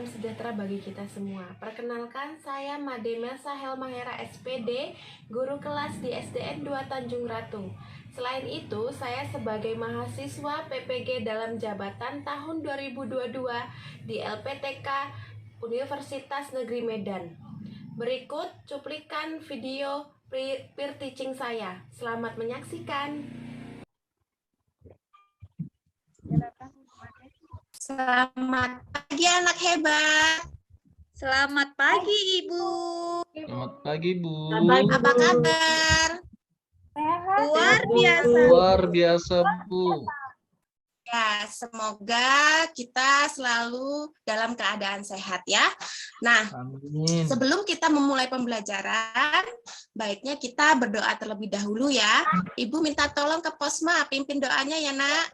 salam sejahtera bagi kita semua. Perkenalkan, saya Made Melsa Helmahera SPD, guru kelas di SDN 2 Tanjung Ratu. Selain itu, saya sebagai mahasiswa PPG dalam jabatan tahun 2022 di LPTK Universitas Negeri Medan. Berikut cuplikan video peer teaching saya. Selamat menyaksikan. Selamat pagi anak hebat. Selamat pagi Ibu. Selamat pagi, Bu. Apa kabar? Luar biasa. Luar biasa, Bu. Ya, semoga kita selalu dalam keadaan sehat ya. Nah, Amin. sebelum kita memulai pembelajaran, baiknya kita berdoa terlebih dahulu ya. Ibu minta tolong ke Posma pimpin doanya ya, Nak.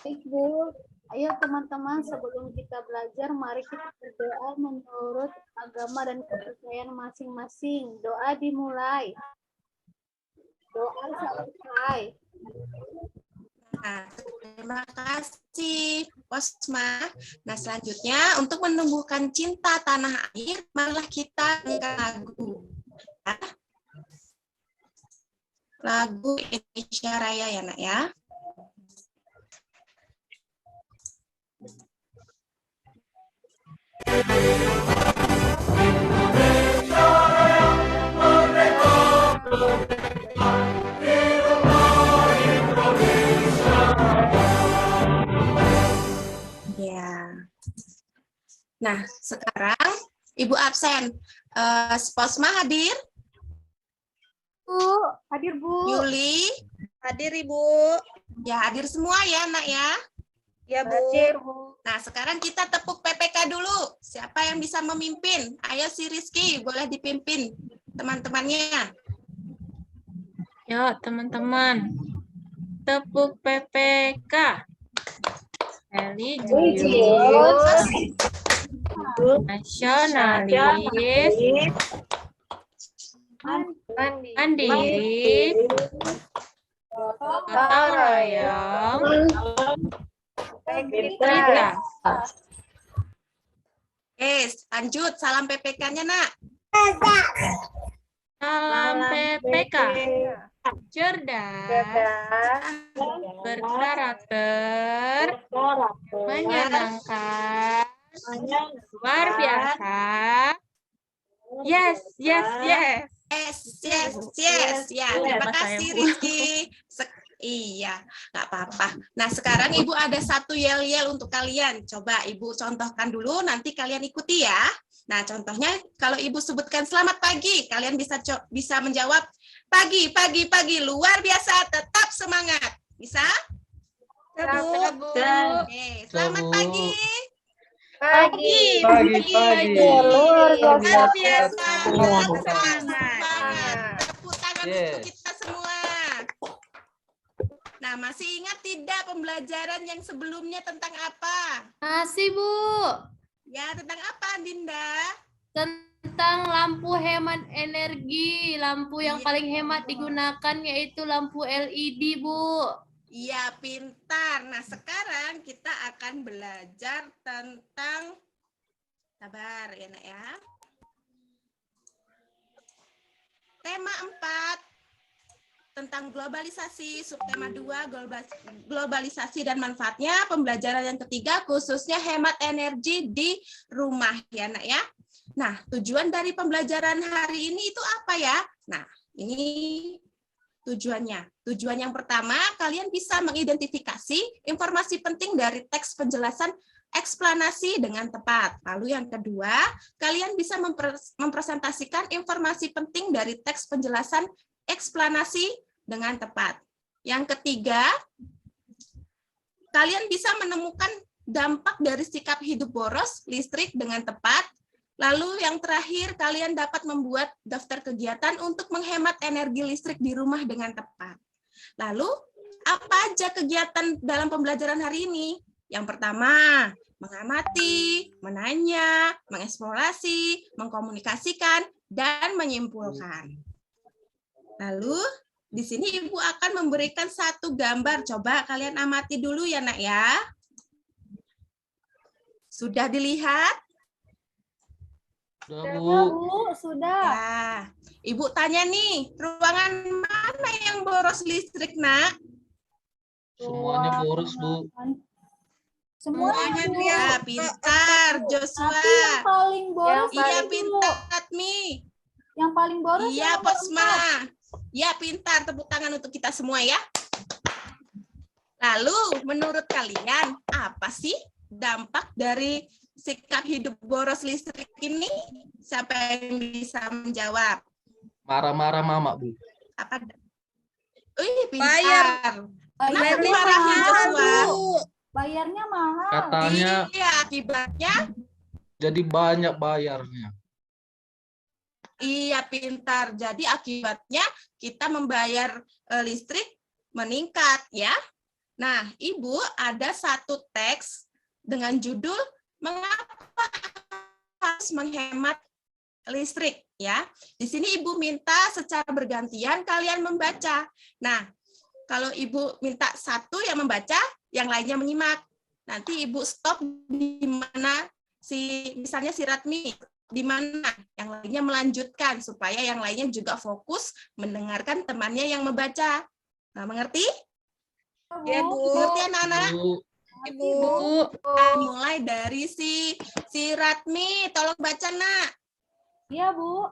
Baik, Bu. Ayo teman-teman, sebelum kita belajar, mari kita berdoa menurut agama dan kepercayaan masing-masing. Doa dimulai. Doa selesai. Nah, terima kasih, Posma. Nah, selanjutnya untuk menumbuhkan cinta tanah air, marilah kita nyanyikan lagu. Ya. Lagu Indonesia Raya ya, Nak ya. Ya. Nah, sekarang Ibu absen. Posma hadir? Bu, hadir Bu. Yuli? Hadir Ibu. Ya, hadir semua ya, Nak ya. Ya Bu. Hadir Bu. Nah, sekarang kita tepuk PPK dulu. Siapa yang bisa memimpin? Ayo si Rizky, boleh dipimpin teman-temannya. Yuk teman-teman, tepuk PPK. Religius, nasionalis, mandiri, gotong royong, integritas. Lanjut. Salam PPK-nya, Nak. Salam PPK. Cerdas, berkarakter, menyenangkan, luar biasa. Yes, yes, yes. Yes. Ya, terima kasih Rizky. Iya, nggak apa-apa. Nah, sekarang Ibu ada satu yel-yel untuk kalian. Coba Ibu contohkan dulu, nanti kalian ikuti ya. Nah, contohnya kalau Ibu sebutkan selamat pagi, kalian bisa menjawab pagi, luar biasa, tetap semangat. Bisa? Oke, selamat pagi. Pagi. Luar biasa, tetap semangat. Tepuk tangan untuk kita semua. Nah, masih ingat tidak pembelajaran yang sebelumnya tentang apa? Masih, Bu. Ya, tentang apa, Dinda? Tentang lampu hemat energi. Lampu yang paling hemat digunakan yaitu lampu LED, Bu. Iya, pintar. Nah, sekarang kita akan belajar tentang sabar ya, Nak ya. Tema 4 tentang globalisasi, subtema 2 globalisasi dan manfaatnya, pembelajaran yang ketiga khususnya hemat energi di rumah ya, Nak ya. Nah, tujuan dari pembelajaran hari ini itu apa ya? Nah, ini tujuannya. Tujuan yang pertama, kalian bisa mengidentifikasi informasi penting dari teks penjelasan eksplanasi dengan tepat. Lalu yang kedua, kalian bisa mempresentasikan informasi penting dari teks penjelasan eksplanasi dengan tepat. Yang ketiga, kalian bisa menemukan dampak dari sikap hidup boros listrik dengan tepat. Lalu yang terakhir, kalian dapat membuat daftar kegiatan untuk menghemat energi listrik di rumah dengan tepat. Lalu, apa aja kegiatan dalam pembelajaran hari ini? Yang pertama, mengamati, menanya, mengeksplorasi, mengkomunikasikan, dan menyimpulkan. Lalu, di sini Ibu akan memberikan satu gambar. Coba kalian amati dulu ya, Nak ya. Sudah dilihat? Udah, Ya, Bu. Bu, sudah. Ya. Ibu tanya nih, ruangan mana yang boros listrik, Nak? Semuanya boros, Bu. Semuanya, Bu. Ya, pintar, Joshua. Tapi yang paling boros Iya, itu, Bu. pintar, Atmi. Yang paling boros Iya, yang nomor Posma. 4. Ya, pintar. Tepuk tangan untuk kita semua ya. Lalu, menurut kalian, apa sih dampak dari sikap hidup boros listrik ini? Siapa yang bisa menjawab? Marah-marah Mama, Bu. Apa? Pintar. Kenapa Bayarnya dimarahin, mahal, Joshua? Bu. Bayarnya mahal. Katanya Iya, akibatnya jadi banyak bayarnya. iya pintar. Jadi akibatnya kita membayar listrik meningkat ya. Nah, Ibu ada satu teks dengan judul Mengapa harus menghemat listrik ya. Di sini Ibu minta secara bergantian kalian membaca. Nah, kalau Ibu minta satu yang membaca, yang lainnya menyimak. Nanti Ibu stop di mana misalnya si Ratmi di mana, yang lainnya melanjutkan supaya yang lainnya juga fokus mendengarkan temannya yang membaca. Nah, mengerti? Ya, Bu. Mengerti anak-anak? Bu, Ibu. Nah, mulai dari si Ratmi, tolong baca, Nak. Iya, Bu.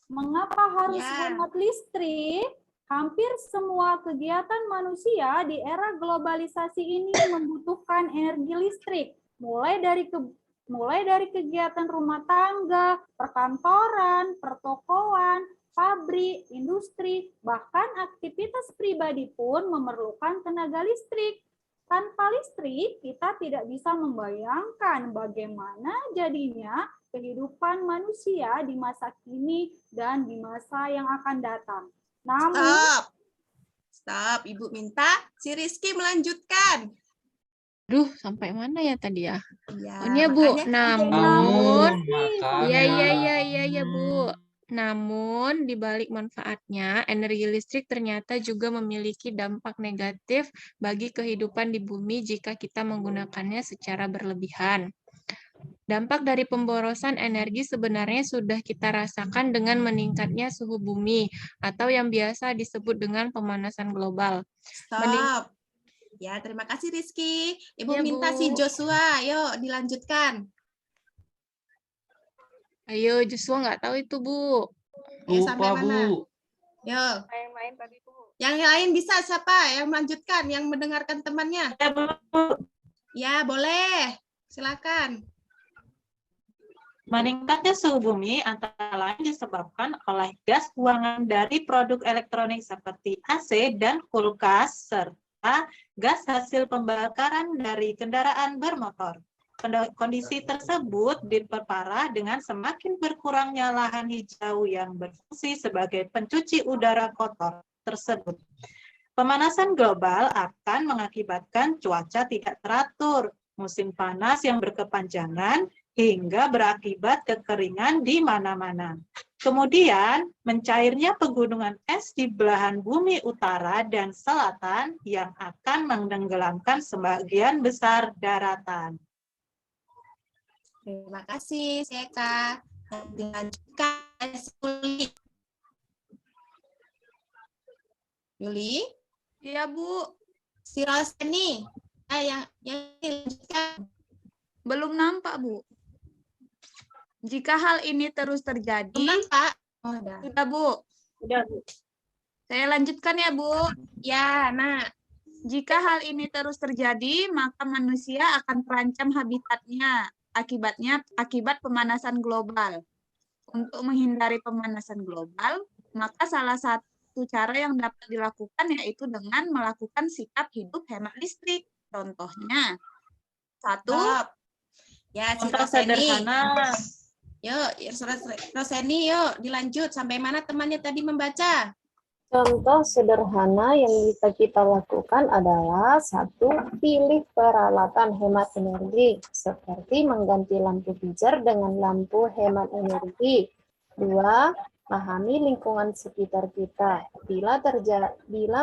Mengapa harus Ya. hemat listrik? Hampir semua kegiatan manusia di era globalisasi ini membutuhkan energi listrik, mulai dari kegiatan rumah tangga, perkantoran, pertokoan, pabrik, industri, bahkan aktivitas pribadi pun memerlukan tenaga listrik. Tanpa listrik, kita tidak bisa membayangkan bagaimana jadinya kehidupan manusia di masa kini dan di masa yang akan datang. Namun, Stop. Ibu minta si Rizky melanjutkan. Duh, sampai mana ya tadi ya? Ya, Oh, ini ya, Bu. makanya Namun, makanya. Iya, Bu. Namun, di balik manfaatnya, energi listrik ternyata juga memiliki dampak negatif bagi kehidupan di bumi jika kita menggunakannya secara berlebihan. Dampak dari pemborosan energi sebenarnya sudah kita rasakan dengan meningkatnya suhu bumi atau yang biasa disebut dengan pemanasan global. Stop. Ya, terima kasih Rizky. Ibu Ya, minta Bu. si Joshua, yuk dilanjutkan. Ayo, Joshua nggak tahu itu, Bu. Ya, sampai Lupa, mana? Bu. Yuk. Main-main tadi, Bu. Yang lain bisa siapa yang melanjutkan, yang mendengarkan temannya? Ya, boleh. Silakan. Meningkatnya suhu bumi antara lain disebabkan oleh gas buangan dari produk elektronik seperti AC dan kulkas, serta gas hasil pembakaran dari kendaraan bermotor. Kondisi tersebut diperparah dengan semakin berkurangnya lahan hijau yang berfungsi sebagai pencuci udara kotor tersebut. Pemanasan global akan mengakibatkan cuaca tidak teratur, musim panas yang berkepanjangan, hingga berakibat kekeringan di mana-mana. Kemudian, mencairnya pegunungan es di belahan bumi utara dan selatan yang akan menenggelamkan sebagian besar daratan. Terima kasih, Seka. Dilanjutkan, Yuli. Iya, Bu. Si Roseni. Yang dilanjutkan. Belum nampak, Bu. Jika hal ini terus terjadi, Nampak? Oh, udah. sudah, Bu. Sudah, Bu. Saya lanjutkan ya, Bu. Ya, Nak. Jika hal ini terus terjadi, maka manusia akan terancam habitatnya akibat pemanasan global. Untuk menghindari pemanasan global, maka salah satu cara yang dapat dilakukan yaitu dengan melakukan sikap hidup hemat listrik. Contohnya, satu, Stop. Ya, si Contoh Roseni. sederhana. Yuk, Roseni, yuk dilanjut. Sampai mana temannya tadi membaca? Contoh sederhana yang bisa kita lakukan adalah 1. Pilih peralatan hemat energi, seperti mengganti lampu pijar dengan lampu hemat energi. 2. Pahami lingkungan sekitar kita. Bila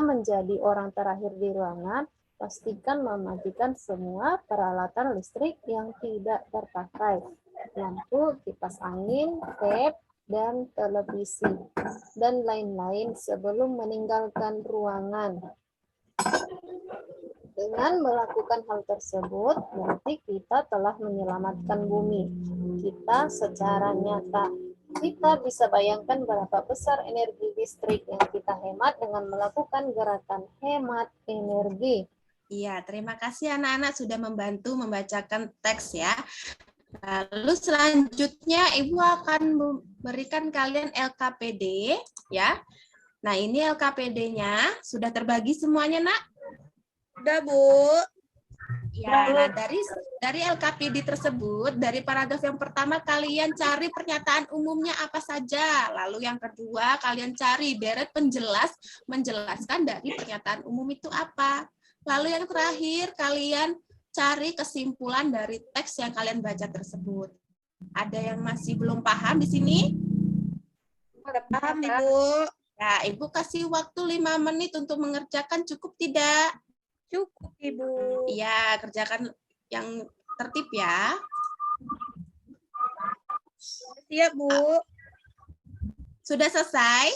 menjadi orang terakhir di ruangan, Pastikan mematikan semua peralatan listrik yang tidak terpakai. Lampu, kipas angin, tap, dan televisi, dan lain-lain sebelum meninggalkan ruangan. Dengan melakukan hal tersebut, berarti kita telah menyelamatkan bumi kita secara nyata. Kita bisa bayangkan berapa besar energi listrik yang kita hemat dengan melakukan gerakan hemat energi. Iya, terima kasih anak-anak sudah membantu membacakan teks ya. Lalu selanjutnya Ibu akan memberikan kalian LKPD ya. Nah, ini LKPD-nya sudah terbagi semuanya, Nak? Udah, Bu. Ya, nah dari LKPD tersebut, dari paragraf yang pertama kalian cari pernyataan umumnya apa saja. Lalu yang kedua kalian cari deret penjelas menjelaskan dari pernyataan umum itu apa. Lalu yang terakhir kalian cari kesimpulan dari teks yang kalian baca tersebut. Ada yang masih belum paham di sini? Udah paham, Ibu. Ya, Ibu kasih waktu 5 menit untuk mengerjakan, cukup tidak? Cukup, Ibu. Iya, kerjakan yang tertib ya. Siap, Bu. Sudah selesai?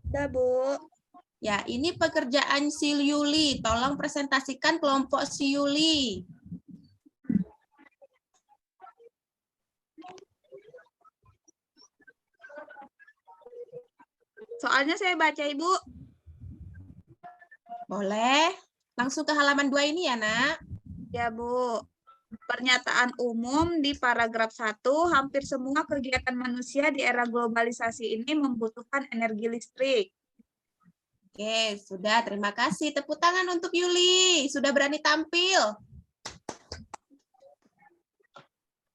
Udah, Bu. Ya, ini pekerjaan si Yuli. Tolong presentasikan kelompok si Yuli. Soalnya saya baca, Ibu. Boleh. Langsung ke halaman 2 ini ya, Nak. Ya, Bu. Pernyataan umum di paragraf 1, hampir semua kegiatan manusia di era globalisasi ini membutuhkan energi listrik. Oke, sudah. Terima kasih. Tepuk tangan untuk Yuli. Sudah berani tampil.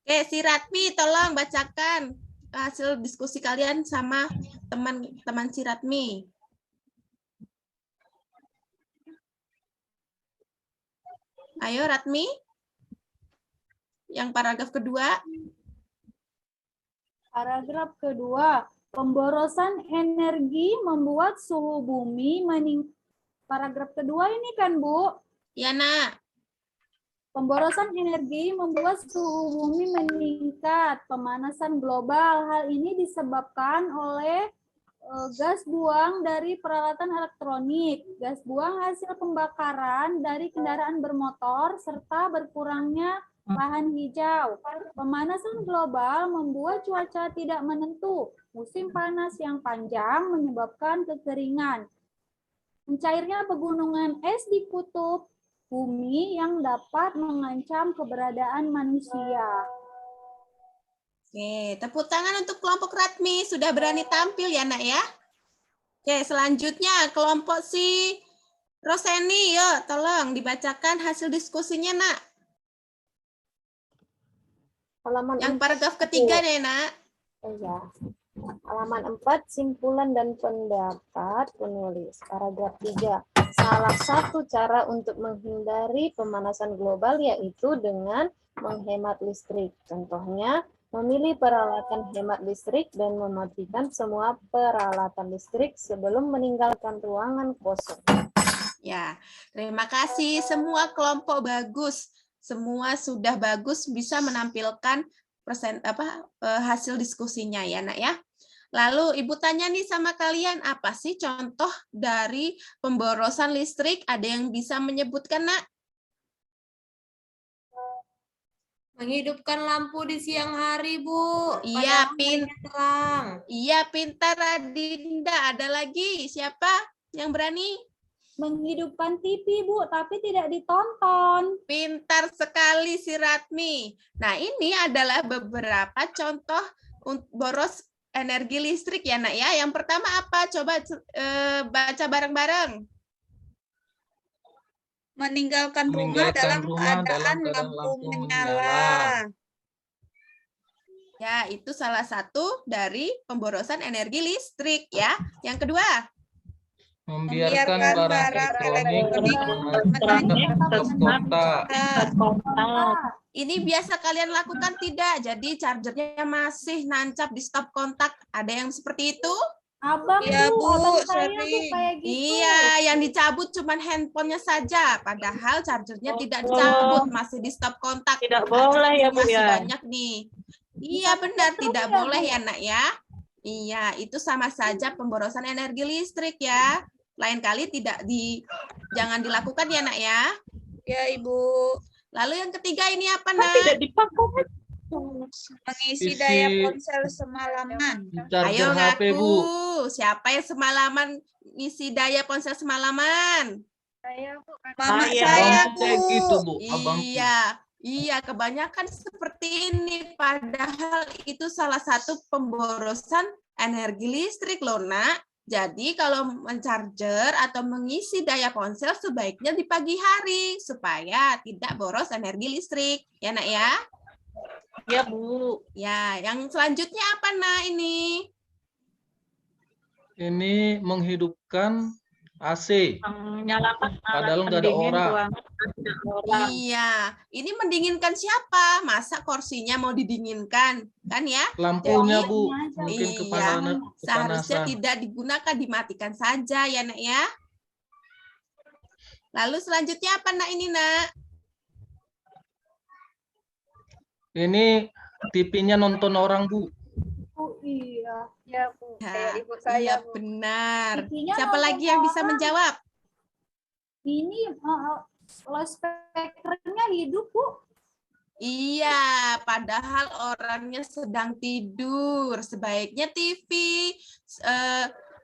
Oke, si Ratmi, tolong bacakan hasil diskusi kalian sama teman-teman si Ratmi. Ayo, Ratmi. Yang paragraf kedua. Paragraf kedua, pemborosan energi membuat suhu bumi meningkat. Paragraf kedua ini kan, Bu? Ya, Nak. Pemborosan energi membuat suhu bumi meningkat, pemanasan global. Hal ini disebabkan oleh gas buang dari peralatan elektronik, gas buang hasil pembakaran dari kendaraan bermotor, serta berkurangnya lahan hijau. Pemanasan global membuat cuaca tidak menentu. Musim panas yang panjang menyebabkan kekeringan. Mencairnya pegunungan es di kutub bumi yang dapat mengancam keberadaan manusia. Oke, tepuk tangan untuk kelompok Ratmi. Sudah berani tampil ya, Nak ya? Oke, selanjutnya kelompok si Roseni. Yuk, tolong dibacakan hasil diskusinya, Nak. Halaman Yang 4. paragraf ketiga nih, Nak. Ya. Halaman 4, simpulan dan pendapat penulis. Paragraf 3. Salah satu cara untuk menghindari pemanasan global yaitu dengan menghemat listrik. Contohnya, memilih peralatan hemat listrik dan mematikan semua peralatan listrik sebelum meninggalkan ruangan kosong. Ya, terima kasih semua kelompok bagus. Semua sudah bagus bisa menampilkan hasil diskusinya ya, Nak ya. Lalu Ibu tanya nih sama kalian, apa sih contoh dari pemborosan listrik? Ada yang bisa menyebutkan, Nak? Menghidupkan lampu di siang hari, Bu. Iya, Padahal terang. Iya, pintar Adinda. Ada lagi? Siapa yang berani? Menghidupkan TV, Bu, tapi tidak ditonton. Pintar sekali si Ratmi. Nah, ini adalah beberapa contoh boros energi listrik ya, Nak ya. Yang pertama apa? Coba baca bareng-bareng. Meninggalkan rumah dalam keadaan lampu menyala. Ya, itu salah satu dari pemborosan energi listrik ya. Yang kedua, membiarkan barang elektronik menancap kontak. Ini biasa kalian lakukan tidak? Jadi chargernya masih nancap di stop kontak. Ada yang seperti itu? Abang Iya, tuh, Bu, abang saya tuh sering. kayak gitu. Iya, yang dicabut cuman handphonenya saja, padahal chargernya tidak dicabut, masih di stop kontak. Tidak Nah, boleh ya, Bu, masih ya. banyak nih. Iya, benar, tidak boleh ya, Nak ya. Iya, itu sama saja pemborosan energi listrik ya. Lain kali jangan dilakukan ya, Nak ya. Ya, Ibu. Lalu yang ketiga ini apa, Nak? Tidak dipakai. Mengisi Isi daya ponsel semalaman. Ayo charger HP, ngaku, Bu. siapa yang semalaman ngisi daya ponsel semalaman? Mama Saya. saya, Abangku kayak gitu, Bu. Abangku. Iya, kebanyakan seperti ini. Padahal itu salah satu pemborosan energi listrik loh, Nak. Jadi kalau mencharger atau mengisi daya ponsel sebaiknya di pagi hari supaya tidak boros energi listrik. Ya, Nak ya? Ya, Bu. Ya, yang selanjutnya apa, Nak ini? Ini menghidupkan AC. Menyalakan Padahal nggak ada pendingin orang. ruangan, ada orang. Iya, ini mendinginkan siapa? Masa kursinya mau didinginkan? Kan ya? Lampunya, Jadi, Bu. aja, Mungkin iya, seharusnya kepanasan. tidak digunakan, dimatikan saja ya, Nak ya. Lalu selanjutnya apa, Nak, ini, Nak? Ini TV-nya nonton orang, Bu. Oh, iya. Ya, Bu. Ya, Kayak ibu iya, saya, Bu. benar. TV-nya Siapa nonton lagi yang bisa orang. menjawab? Ini loudspeaker-nya hidup, Bu. Iya, padahal orangnya sedang tidur. Sebaiknya TV,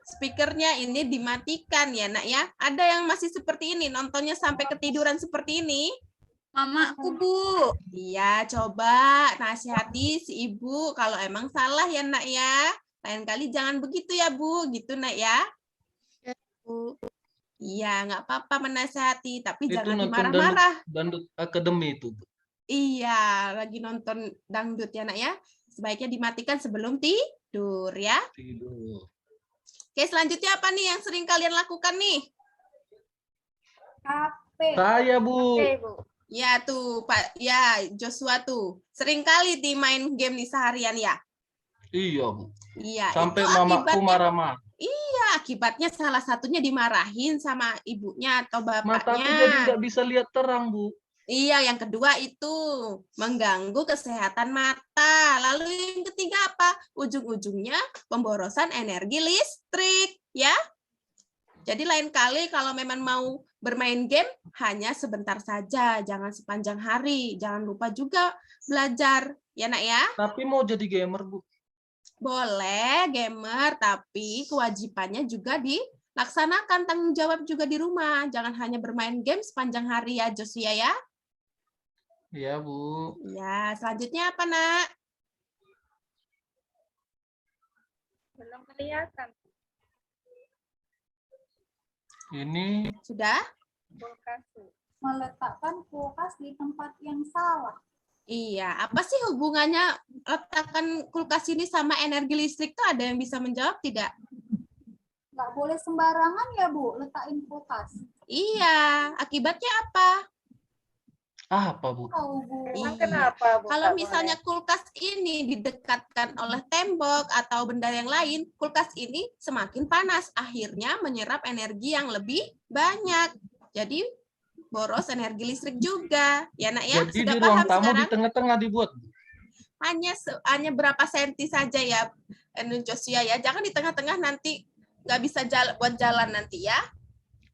speakernya ini dimatikan ya, Nak ya. Ada yang masih seperti ini, nontonnya sampai ketiduran seperti ini? Mamaku, Bu. Iya, coba nasihati si ibu kalau emang salah ya, Nak ya. Lain kali jangan begitu ya, Bu. Gitu, Nak ya. Bu. Iya, nggak apa-apa menasihati, tapi Itu jangan nonton dimarah-marah. Dangdut Academy itu, Bu. Iya, lagi nonton dangdut ya, Nak ya. Sebaiknya dimatikan sebelum tidur ya. Tidur. Oke, selanjutnya apa nih yang sering kalian lakukan nih? HP. Saya, Bu. Oke, Bu. Ya tuh, Pak. Ya, Joshua tuh. Sering kali main game nih seharian ya. Iya, Bu. Iya, Sampai itu mamaku akibatnya marah-marah. iya, akibatnya salah satunya dimarahin sama ibunya atau Mataku bapaknya. jadi nggak bisa lihat terang, Bu. Iya, yang kedua itu mengganggu kesehatan mata. Lalu yang ketiga apa? Ujung-ujungnya pemborosan energi listrik, ya. Jadi lain kali kalau memang mau bermain game hanya sebentar saja, jangan sepanjang hari. Jangan lupa juga belajar, ya, Nak ya. Tapi mau jadi gamer, Bu. Boleh gamer, tapi kewajibannya juga dilaksanakan, tanggung jawab juga di rumah. Jangan hanya bermain game sepanjang hari ya, Josia ya. Iya, Bu. Ya, selanjutnya apa, Nak? Belum kelihatan. Ini Sudah? Kulkas. Meletakkan kulkas di tempat yang salah. Iya, apa sih hubungannya letakkan kulkas ini sama energi listrik tuh, ada yang bisa menjawab tidak? Nggak boleh sembarangan ya, Bu, letakin kulkas. Iya, akibatnya apa? apa, Bu? Tahu, Bu. Emang Iya. kenapa, Bu? Kalau nggak misalnya kulkas ini didekatkan oleh tembok atau benda yang lain, kulkas ini semakin panas, akhirnya menyerap energi yang lebih banyak. Jadi boros energi listrik juga. Ya, Nak ya? Jadi Sudah di ruang paham tamu di sekarang? tengah-tengah dibuat, Bu. Hanya berapa senti saja ya, Josia ya. Jangan di tengah-tengah, nanti nggak bisa buat jalan nanti ya.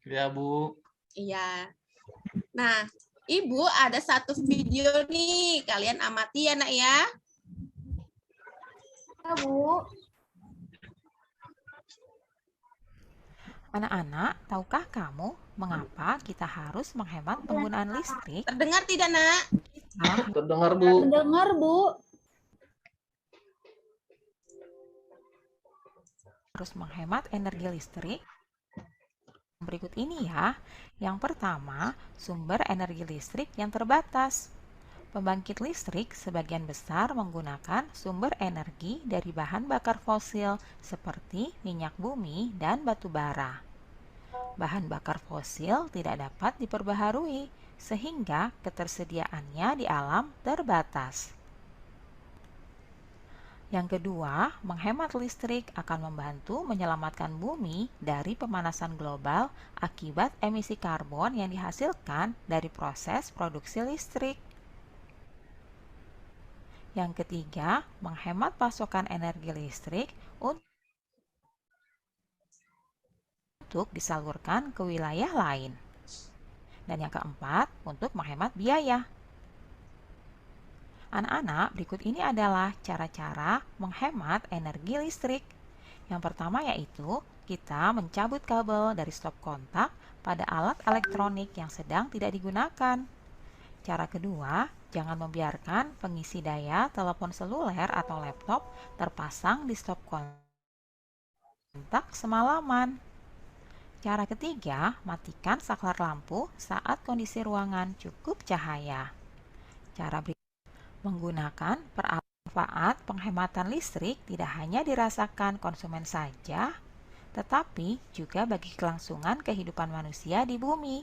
Ya, Bu. Iya. Nah, Ibu ada satu video nih, kalian amati ya, Nak ya. Ya, Bu. Anak-anak, tahukah kamu mengapa kita harus menghemat penggunaan listrik? Terdengar tidak, Nak? Terdengar, Bu. Dengar, Bu. Harus menghemat energi listrik? Berikut ini ya. Yang pertama, sumber energi listrik yang terbatas. Pembangkit listrik sebagian besar menggunakan sumber energi dari bahan bakar fosil seperti minyak bumi dan batu bara. Bahan bakar fosil tidak dapat diperbaharui sehingga ketersediaannya di alam terbatas. Yang kedua, menghemat listrik akan membantu menyelamatkan bumi dari pemanasan global akibat emisi karbon yang dihasilkan dari proses produksi listrik. Yang ketiga, menghemat pasokan energi listrik untuk disalurkan ke wilayah lain. Dan yang keempat, untuk menghemat biaya. Anak-anak, berikut ini adalah cara-cara menghemat energi listrik. Yang pertama yaitu kita mencabut kabel dari stop kontak pada alat elektronik yang sedang tidak digunakan. Cara kedua, jangan membiarkan pengisi daya telepon seluler atau laptop terpasang di stop kontak semalaman. Cara ketiga, matikan saklar lampu saat kondisi ruangan cukup cahaya. Cara berikutnya, menggunakan manfaat penghematan listrik tidak hanya dirasakan konsumen saja, tetapi juga bagi kelangsungan kehidupan manusia di bumi.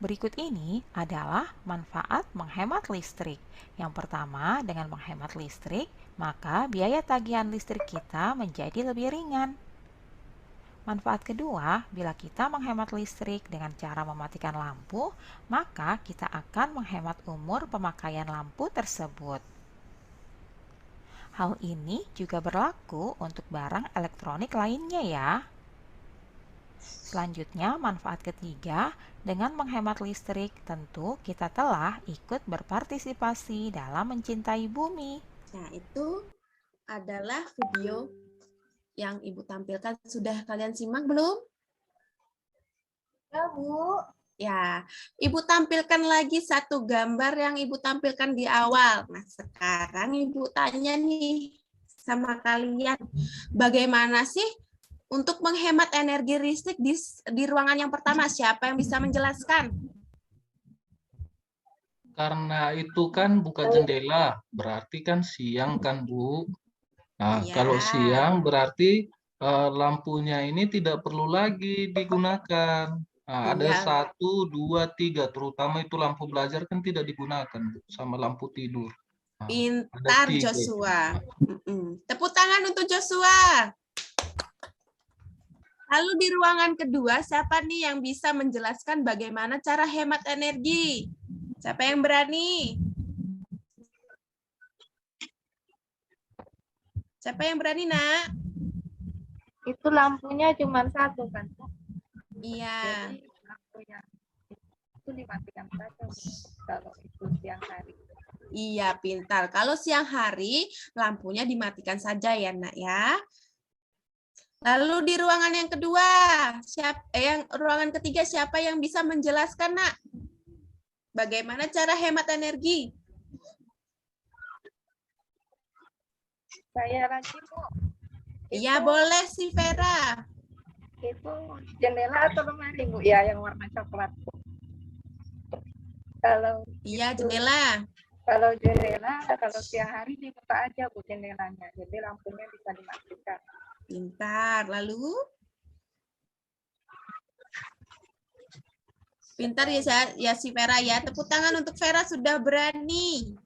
Berikut ini adalah manfaat menghemat listrik. Yang pertama, dengan menghemat listrik, maka biaya tagihan listrik kita menjadi lebih ringan. Manfaat kedua, bila kita menghemat listrik dengan cara mematikan lampu, maka kita akan menghemat umur pemakaian lampu tersebut. Hal ini juga berlaku untuk barang elektronik lainnya ya. Selanjutnya, manfaat ketiga, dengan menghemat listrik, tentu kita telah ikut berpartisipasi dalam mencintai bumi. Nah, itu adalah video yang Ibu tampilkan. Sudah kalian simak belum? Ya, Bu. Ya, Ibu tampilkan lagi satu gambar yang Ibu tampilkan di awal. Nah, sekarang Ibu tanya nih sama kalian, bagaimana sih untuk menghemat energi listrik di ruangan yang pertama? Siapa yang bisa menjelaskan? Karena itu kan buka jendela, berarti kan siang kan, Bu. Nah, Iya. kalau siang berarti lampunya ini tidak perlu lagi digunakan. Nah, ada Iya. 1, 2, 3, terutama itu lampu belajar kan tidak digunakan, Bu, sama lampu tidur. Nah, Pintar ada 3 itu. Joshua. Tepuk tangan untuk Joshua. Lalu di ruangan kedua, siapa nih yang bisa menjelaskan bagaimana cara hemat energi? Siapa yang berani? Siapa yang berani, Nak? Itu lampunya cuma satu kan? Iya. Jadi lampunya itu dimatikan saja kalau itu siang hari. Iya, pintar. Kalau siang hari, lampunya dimatikan saja ya, Nak ya. Lalu di ruangan yang kedua, ruangan ketiga siapa yang bisa menjelaskan, Nak? Bagaimana cara hemat energi? Saya lagi, Bu. Iya, boleh sih, Vera. Itu jendela atau lemari, Bu? Ya, yang warna coklat. Kalau Iya, jendela. kalau jendela, kalau siang hari dibuka aja, Bu, jendelanya. Jadi lampunya bisa dimatikan. Pintar. Lalu? Pintar ya si Vera ya. Tepuk tangan untuk Vera sudah berani.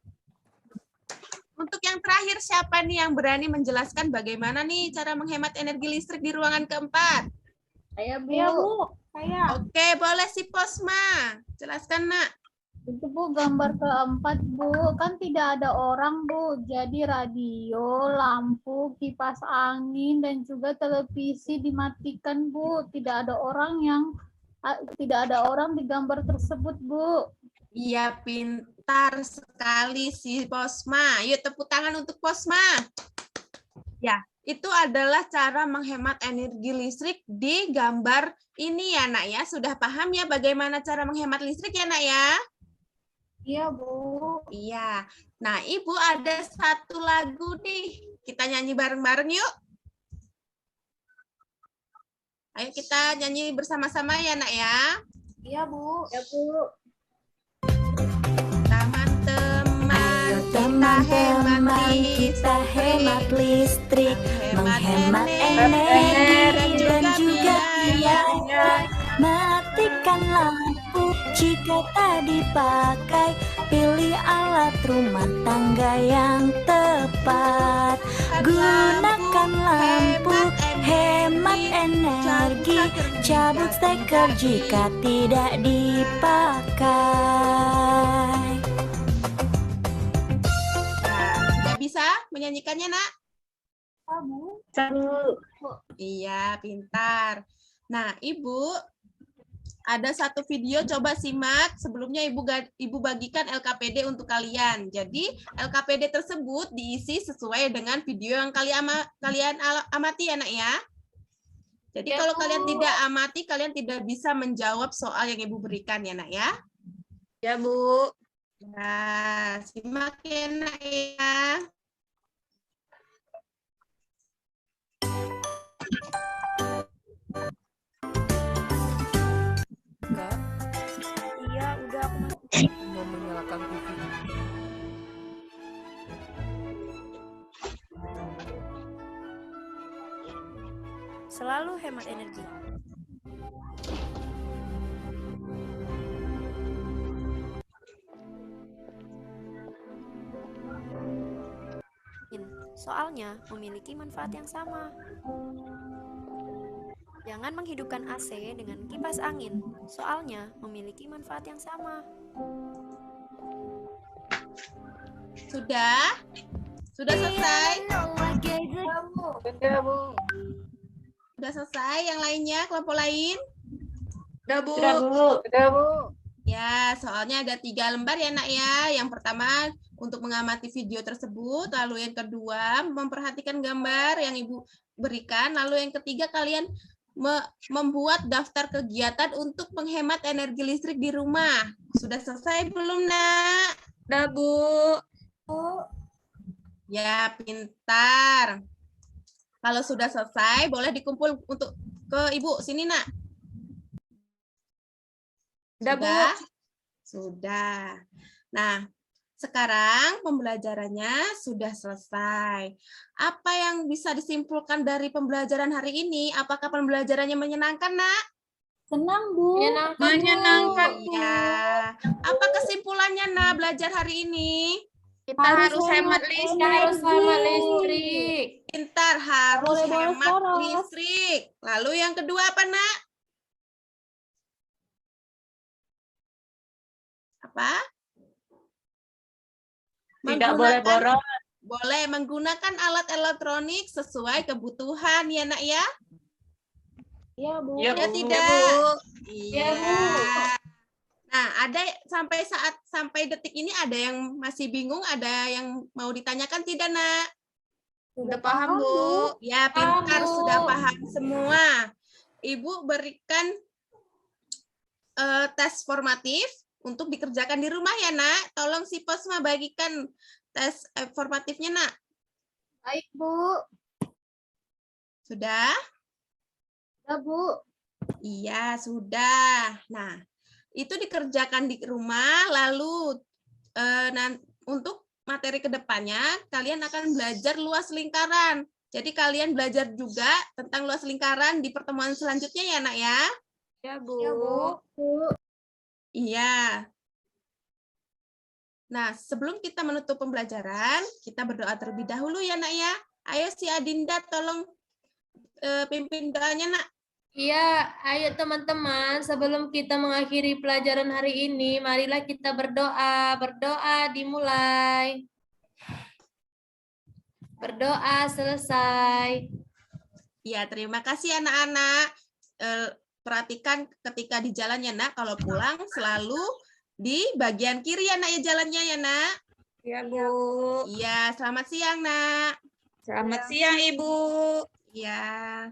Untuk yang terakhir, siapa nih yang berani menjelaskan bagaimana nih cara menghemat energi listrik di ruangan keempat? Saya, Bu. Ya, Bu. Saya. Oke, boleh si Posma. Jelaskan, Nak. Itu, Bu, gambar keempat, Bu. Kan tidak ada orang, Bu. Jadi radio, lampu, kipas angin, dan juga televisi dimatikan, Bu. Tidak ada orang di gambar tersebut, Bu. Iya, pintar sekali si Posma. Yuk, tepuk tangan untuk Posma. Ya, itu adalah cara menghemat energi listrik di gambar ini ya, Nak ya. Sudah paham ya bagaimana cara menghemat listrik ya, Nak ya? Iya, Bu. Iya. Nah, Ibu ada satu lagu nih. Kita nyanyi bareng-bareng yuk. Ayo kita nyanyi bersama-sama ya, Nak ya. Iya, Bu. Ya, Bu. Teman-teman, kita hemat listrik, menghemat energi dan juga biaya. matikan lampu jika tak dipakai, Pilih alat rumah tangga yang tepat. Gunakan lampu hemat energi. Cabut steker jika tidak dipakai. Sudah bisa menyanyikannya, Nak? Iya, pintar. Nah, Ibu, ada satu video, coba simak. Sebelumnya Ibu bagikan LKPD untuk kalian. Jadi, LKPD tersebut diisi sesuai dengan video yang kalian amati ya, Nak ya. Jadi, kalau kalian tidak amati, kalian tidak bisa menjawab soal yang Ibu berikan ya, Nak ya. Ya, Bu. Nah, simak ya, Nak ya. Enggak. Iya, udah aku mau menyalakan TV. Selalu hemat energi. Soalnya memiliki manfaat yang sama. Jangan menghidupkan AC dengan kipas angin, soalnya memiliki manfaat yang sama. Sudah? Sudah selesai? Sudah, Bu. Sudah selesai yang lainnya, kelompok lain? Sudah, Bu. Sudah, Bu. Sudah, Bu. Ya, soalnya ada 3 lembar ya, Nak ya. Yang pertama untuk mengamati video tersebut, lalu yang kedua memperhatikan gambar yang Ibu berikan, lalu yang ketiga kalian membuat daftar kegiatan untuk menghemat energi listrik di rumah. Sudah selesai belum, Nak? Sudah, Bu. Ya, pintar. Kalau sudah selesai, boleh dikumpul untuk ke Ibu. Sini, Nak. Sudah, Bu. Sudah. Nah, sekarang pembelajarannya sudah selesai. Apa yang bisa disimpulkan dari pembelajaran hari ini? Apakah pembelajarannya menyenangkan, Nak? Senang, Bu. Menyenangkan, Bu. Ya. Apa kesimpulannya, Nak, belajar hari ini? Kita harus hemat listrik. Pintar, harus Boleh bolos hemat boros. listrik. Lalu yang kedua apa, Nak? Apa? Tidak boleh boros. Boleh menggunakan alat elektronik sesuai kebutuhan ya, Nak ya? Iya, Bu. Ya, Ya Bu. tidak? Ya, Bu. Nah, ada sampai detik ini ada yang masih bingung, ada yang mau ditanyakan tidak, Nak? Sudah paham, Bu. Ya, pintar, Paham, Bu. sudah paham semua. Ibu berikan tes formatif untuk dikerjakan di rumah ya, Nak. Tolong si Posma bagikan tes formatifnya, Nak. Baik, Bu. Sudah? Sudah, Bu. Iya, sudah. Nah, itu dikerjakan di rumah, lalu untuk materi kedepannya, kalian akan belajar luas lingkaran. Jadi kalian belajar juga tentang luas lingkaran di pertemuan selanjutnya ya, Nak ya? Ya, Bu. Ya, Bu. Iya. Nah, sebelum kita menutup pembelajaran, kita berdoa terlebih dahulu ya, Nak ya. Ayo si Adinda tolong pimpin doanya, Nak. Iya, ayo teman-teman, sebelum kita mengakhiri pelajaran hari ini, marilah kita berdoa. Berdoa dimulai. Berdoa selesai. Ya, terima kasih anak-anak. Perhatikan ketika di jalan ya, Nak. Kalau pulang selalu di bagian kiri ya, Nak ya, jalannya ya, Nak. Ya, Bu. Iya, selamat siang, Nak. Selamat siang, Ibu. Iya.